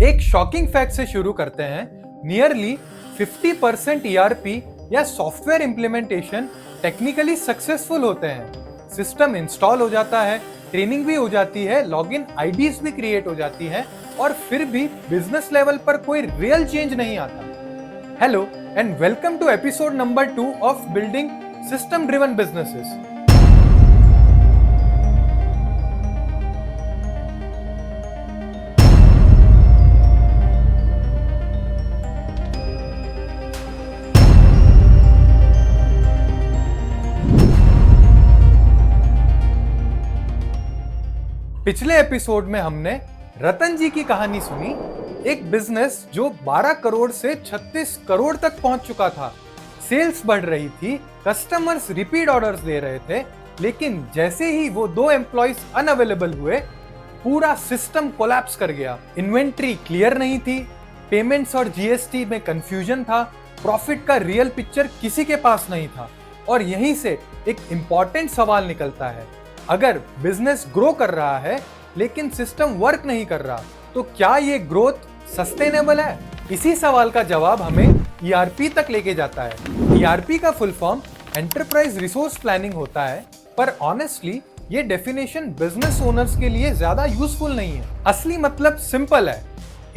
एक shocking fact से शुरू करते हैं। नियरली 50% ईआरपी या सॉफ्टवेयर इंप्लीमेंटेशन टेक्निकली सक्सेसफुल होते हैं। सिस्टम इंस्टॉल हो जाता है, ट्रेनिंग भी हो जाती है, लॉगिन आईडीज भी क्रिएट हो जाती है और फिर भी बिजनेस लेवल पर कोई रियल चेंज नहीं आता। Hello and welcome to episode number 2 of building system driven businesses. पिछले एपिसोड में हमने रतन जी की कहानी सुनी, एक बिजनेस जो 12 करोड़ से 36 करोड़ तक पहुंच चुका था। सेल्स बढ़ रही थी, कस्टमर्स रिपीट ऑर्डर्स दे रहे थे, लेकिन जैसे ही वो 2 एम्प्लॉइज अनअवेलेबल हुए, पूरा सिस्टम कोलैप्स कर गया। इन्वेंट्री क्लियर नहीं थी, पेमेंट्स और जीएसटी में कंफ्यूजन था, प्रॉफिट का रियल पिक्चर किसी के पास नहीं था। और यहीं से एक इंपॉर्टेंट सवाल निकलता है, अगर बिजनेस ग्रो कर रहा है लेकिन सिस्टम वर्क नहीं कर रहा, तो क्या ये ग्रोथ सस्टेनेबल है? इसी सवाल का जवाब हमें ईआरपी तक लेके जाता है। ईआरपी का full form enterprise resource planning होता है, पर ऑनेस्टली ये डेफिनेशन बिजनेस ओनर्स के लिए ज्यादा यूजफुल नहीं है। असली मतलब सिंपल है,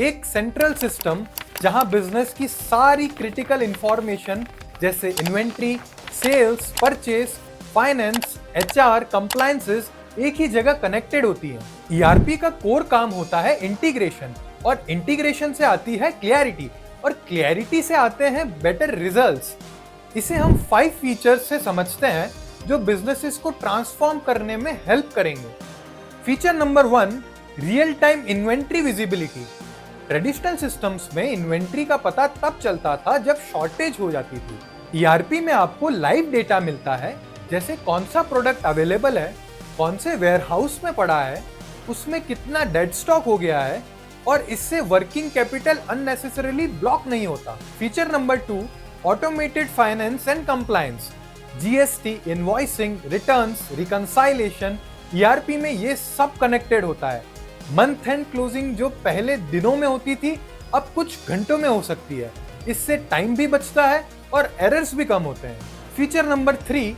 एक सेंट्रल सिस्टम जहां बिजनेस की सारी क्रिटिकल इंफॉर्मेशन जैसे inventory, sales, purchase, finance, HR, compliances एक ही जगह कनेक्टेड होती है। ईआरपी का कोर काम होता है इंटीग्रेशन, और इंटीग्रेशन से आती है क्लैरिटी, और क्लैरिटी से आते हैं बेटर रिजल्ट्स। इसे हम 5 फीचर्स से समझते हैं जो बिजनेसेस को ट्रांसफॉर्म करने में हेल्प करेंगे। Feature number 1, real time inventory visibility. Traditional systems में इन्वेंट्री का पता तब चलता था जब शॉर्टेज हो जाती थी। ईआरपी में आपको लाइव डेटा मिलता है, जैसे कौन सा प्रोडक्ट अवेलेबल है, कौन से वेयरहाउस में पड़ा है, उसमें कितना डेड स्टॉक हो गया है, और इससे वर्किंग कैपिटल अननेसेसरीली ब्लॉक नहीं होता। Feature number 2, automated finance and compliance. GST, invoicing, returns, reconciliation, ERP में ये सब कनेक्टेड होता है। मंथ एंड क्लोजिंग जो पहले दिनों में होती थी, अब कुछ घंटों में हो सकती है। इससे टाइम भी बचता है और एरर्स भी कम होते हैं। Feature number 3,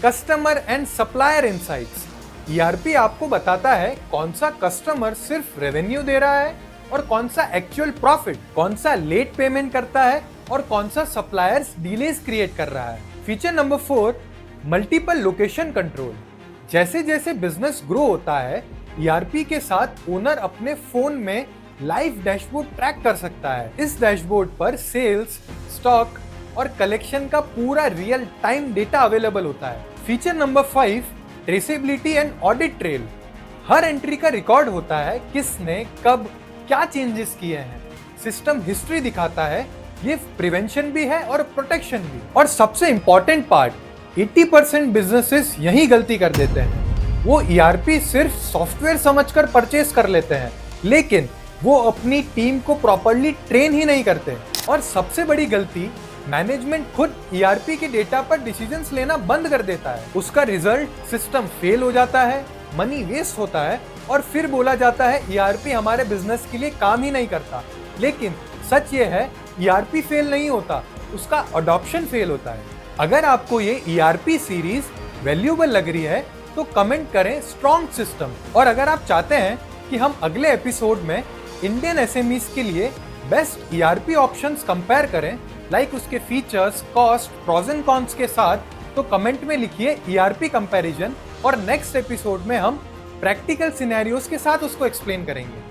customer and supplier insights. ERP आपको बताता है कौन सा कस्टमर सिर्फ रेवेन्यू दे रहा है और कौन सा एक्चुअल प्रॉफिट, कौन सा लेट पेमेंट करता है और कौन सा सप्लायर्स डिलेज क्रिएट कर रहा है। Feature number 4, multiple location control. जैसे जैसे बिजनेस ग्रो होता है, ईआरपी के साथ ओनर अपने फोन में लाइव डैशबोर्ड ट्रैक कर सकता है। इस डैशबोर्ड पर सेल्स, स्टॉक और कलेक्शन का पूरा रियल टाइम डेटा अवेलेबल होता है। Feature number 5, traceability and audit trail. Her entry का रिकॉर्ड होता है, किसने कब क्या चेंजेस किए हैं। सिस्टम हिस्ट्री दिखाता है, ये प्रिवेंशन भी है और प्रोटेक्शन भी। और सबसे इंपॉर्टेंट पार्ट, 80% बिजनेसेस यही गलती कर देते हैं। वो ईआरपी सिर्फ सॉफ्टवेयर समझकर परचेस कर लेते हैं, लेकिन वो अपनी टीम को प्रॉपर्ली ट्रेन ही नहीं करते। और सबसे बड़ी गलती, मैनेजमेंट खुद ईआरपी के डेटा पर डिसीजंस लेना बंद कर देता है। उसका रिजल्ट, सिस्टम फेल हो जाता है, मनी वेस्ट होता है, और फिर बोला जाता है ईआरपी हमारे बिजनेस के लिए काम ही नहीं करता। लेकिन सच ये है, ईआरपी फेल नहीं होता, उसका अडॉप्शन फेल होता है। अगर आपको ये ईआरपी सीरीज वैल्यूएबल लग रही है तो कमेंट करें स्ट्रॉन्ग सिस्टम। और अगर आप चाहते हैं कि हम अगले एपिसोड में इंडियन एसएमईज के लिए बेस्ट ईआरपी ऑप्शंस कंपेयर करें, लाइक उसके features, cost, pros and cons के साथ, तो कमेंट में लिखिए ईआरपी कंपैरिजन, और नेक्स्ट एपिसोड में हम प्रैक्टिकल सिनेरियोस के साथ उसको एक्सप्लेन करेंगे।